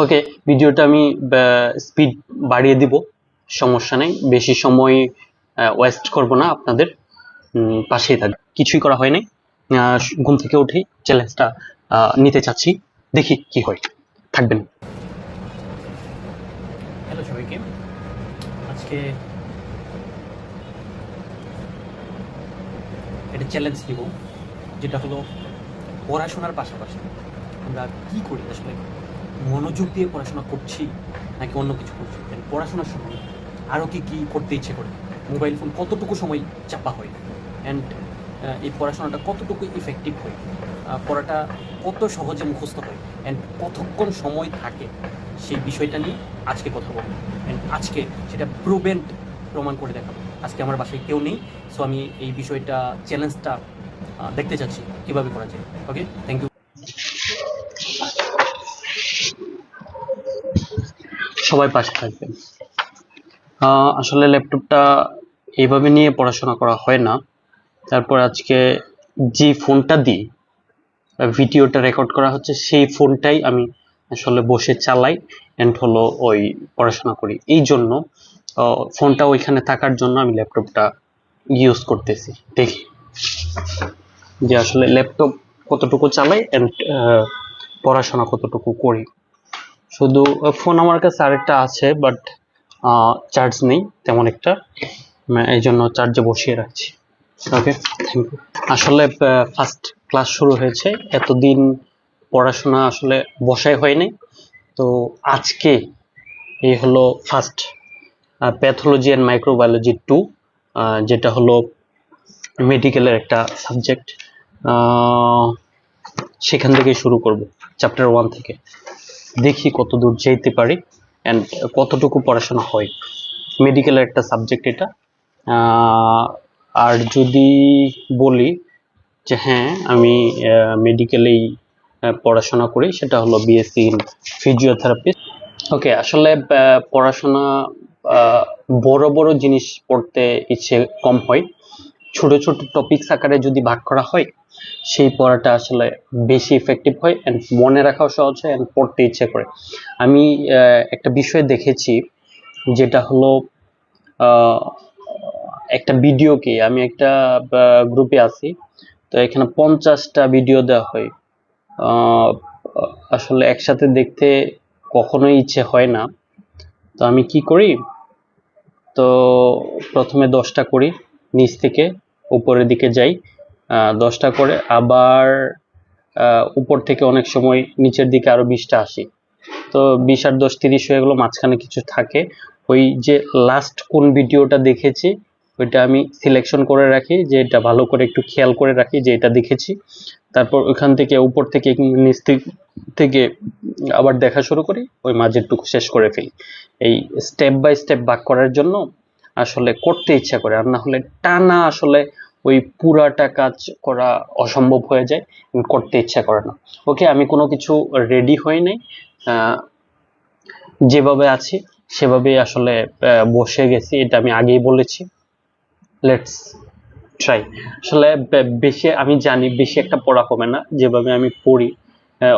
ওকে, ভিডিওটা আমি স্পিড বাড়িয়ে দিব, সমস্যা নেই, বেশি সময় ওয়েস্ট করব না আপনাদের। পাশেই থাকবে, কিছুই করা হয় নাই, ঘুম থেকে উঠেই চ্যালেঞ্জটা নিতে চাচ্ছি, দেখি কি হয়, থাকবেন। হ্যালো সবাইকে, আজকে একটা চ্যালেঞ্জ নিব, যেটা হলো পড়াশোনার পাশাপাশি আমরা কি করি, আসলে মনোযোগ দিয়ে পড়াশোনা করছি নাকি অন্য কিছু করছি। পড়াশোনার সময় আরও কি কি করতে ইচ্ছে করে, মোবাইল ফোন কতটুকু সময় চাপা হয়, অ্যান্ড এই পড়াশোনাটা কতটুকু ইফেক্টিভ হয়, পড়াটা কত সহজে মুখস্থ হয়, অ্যান্ড কতক্ষণ সময় থাকে, সেই বিষয়টা নিয়ে আজকে কথা বলবো। অ্যান্ড আজকে সেটা প্রমাণ করে দেখাবো। আজকে আমার বাসায় কেউ নেই, সো আমি এই বিষয়টা চ্যালেঞ্জটা দেখতে চাচ্ছি কীভাবে করা যায়। ওকে, থ্যাংক ইউ। সবাই পাশে থাকবেন। আসলে ল্যাপটপটা এইভাবে নিয়ে পড়াশোনা করা হয় না। তারপর আজকে যে ফোনটা দিয়ে ভিডিওটা রেকর্ড করা হচ্ছে, সেই ফোনটাই আমি আসলে বসে চালাই এন্ড হলো ওই পড়াশোনা করি। এই জন্য ফোনটা ওইখানে থাকার জন্য আমি ল্যাপটপটা ইউজ করতেছি। দেখি যে আসলে ল্যাপটপ কতটুকু চালাই এন্ড পড়াশোনা কতটুকু করি। শুধু ফোন আমার কাছে আরেকটা আছে, বাট চার্জ নেই তেমন একটা, এই জন্য চার্জে বসিয়ে রাখছি। ওকে, থ্যাংক ইউ। আসলে ফার্স্ট ক্লাস শুরু হয়েছে, এতদিন পড়াশোনা আসলে বসাই হয়নি, তো আজকে এই হলো ফার্স্ট প্যাথোলজি অ্যান্ড মাইক্রোবায়োলজি 2, যেটা হলো মেডিকেলের একটা সাবজেক্ট। সেখান থেকে শুরু করব, চ্যাপ্টার 1 থেকে। দেখি কত দূর যেতে পারি অ্যান্ড কতটুকু পড়াশোনা হয়। মেডিকেলের একটা সাবজেক্ট এটা। আর যদি বলি যে হ্যাঁ আমি মেডিকেলেই পড়াশোনা করি, সেটা হলো বিএসসি ইন ফিজিওথেরাপি। ওকে, আসলে পড়াশোনা বড় বড় জিনিস পড়তে ইচ্ছে কম হয়, ছোট ছোট টপিকস আকারে যদি ভাগ করা হয়, সেই পড়াটা আসলে বেশি ইফেক্টিভ হয় এন্ড মনে রাখাও সহজ হয় এন্ড পড়তে ইচ্ছে করে। আমি একটা বিষয় দেখেছি, যেটা হলো একটা ভিডিওকে, আমি একটা গ্রুপে আছি, তো এখানে 50টা ভিডিও দেওয়া হয়। আসলে একসাথে দেখতে কখনোই ইচ্ছে হয় না, তো আমি কি করি, তো প্রথমে 10টা করি, নিচ থেকে উপরের দিকে যাই, 10টা করে, আবার উপর থেকে অনেক সময় নিচের দিকে আরো 20টা আসি, তো 20 আর 10 30 হয়ে গেলো, মাঝখানে কিছু থাকে, ওই যে লাস্ট কোন ভিডিওটা দেখেছি ওইটা আমি সিলেকশন করে রাখি, যে এটা ভালো করে একটু খেয়াল করে রাখি যে এটা দেখেছি, তারপর ওইখান থেকে উপর থেকে নিচ থেকে আবার দেখা শুরু করি, ওই মাঝেরটুকু শেষ করে ফেলি। এই স্টেপ বাই স্টেপ ভাগ করার জন্য আসলে করতে ইচ্ছা করে, আর না হলে টানা আসলে ওই পুরাটা কাজ করা অসম্ভব হয়ে যায়, করতে ইচ্ছা করে না। ওকে, আমি কোনো কিছু রেডি হই নাই, যেভাবে আছি সেভাবেই আসলে বসে গেছি, এটা আমি আগেই বলেছি। Let's try. আসলে বেশি আমি জানি বেশি একটা পড়া হবে না, যেভাবে আমি পড়ি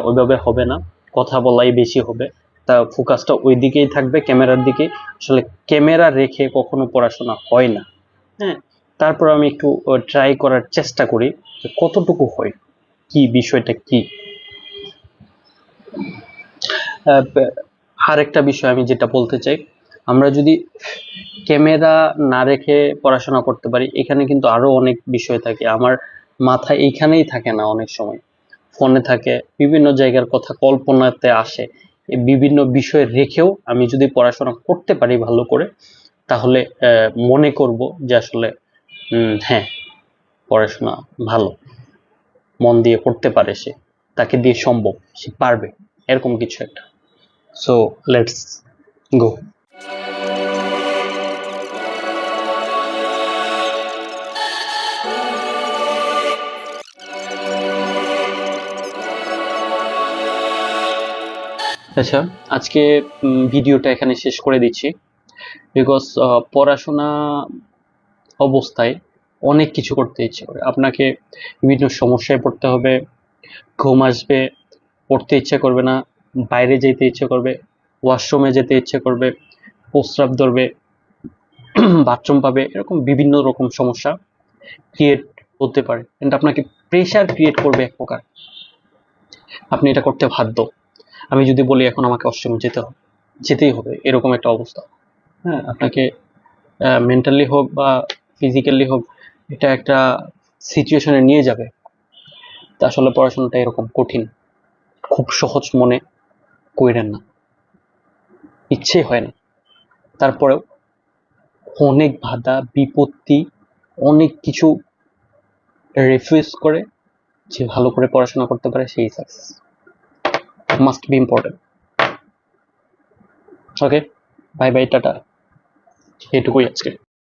ওইভাবে হবে না, কথা বলাই বেশি হবে, তা ফোকাসটা ওই দিকেই থাকবে, ক্যামেরার দিকে। আসলে ক্যামেরা রেখে কখনো পড়াশোনা হয় না, হ্যাঁ। তারপর আমি একটু ট্রাই করার চেষ্টা করি যে কতটুকু হয়, কি বিষয়টা কি। আরেকটা বিষয় আমি যেটা বলতে চাই, আমরা যদি ক্যামেরা না রেখে পড়াশোনা করতে পারি, এখানে কিন্তু আরো অনেক বিষয় থাকে, আমার মাথায় এইখানেই থাকে না, অনেক সময় ফোনে থাকে, বিভিন্ন জায়গার কথা কল্পনাতে আসে, বিভিন্ন বিষয় রেখেও আমি যদি পড়াশোনা করতে পারি ভালো করে, তাহলে মনে করব যে আসলে হ্যাঁ, পড়াশোনা ভালো, মন দিয়ে করতে পারে সে, তাকে দিয়ে সম্ভব, সে পারবে, এরকম কিছু একটা। So let's go. আচ্ছা, আজকে ভিডিওটা এখানে শেষ করে দিচ্ছি, বিকজ পড়াশোনা অবস্থায় অনেক কিছু করতে ইচ্ছে করে, আপনাকে বিভিন্ন সমস্যায় পড়তে হবে, ঘুম আসবে, পড়তে ইচ্ছে করবে না, বাইরে যেতে ইচ্ছে করবে, ওয়াশরুমে যেতে ইচ্ছে করবে, প্রস্রাব ধরবে, বাথরুম পাবে, এরকম বিভিন্ন রকম সমস্যা ক্রিয়েট হতে পারে। কিন্তু আপনাকে প্রেশার ক্রিয়েট করবে এক প্রকার, আপনি এটা করতে বাধ্য। আমি যদি বলি এখন আমাকে ওয়াশরুমে যেতেই হবে, এরকম একটা অবস্থা। হ্যাঁ, আপনাকে মেন্টালি হোক বা ফিজিক্যালি হোক, এটা একটা সিচুয়েশনে নিয়ে যাবে। তা আসলে পড়াশোনাটা এরকম কঠিন, খুব সহজ মনে কইরেন না, ইচ্ছে হয় না। তারপরেও অনেক বাধা বিপত্তি, অনেক কিছু রিফিউজ করে যে ভালো করে পড়াশোনা করতে পারে সেই success must be important. Okay, bye bye, tata, এটুকুই আজকে।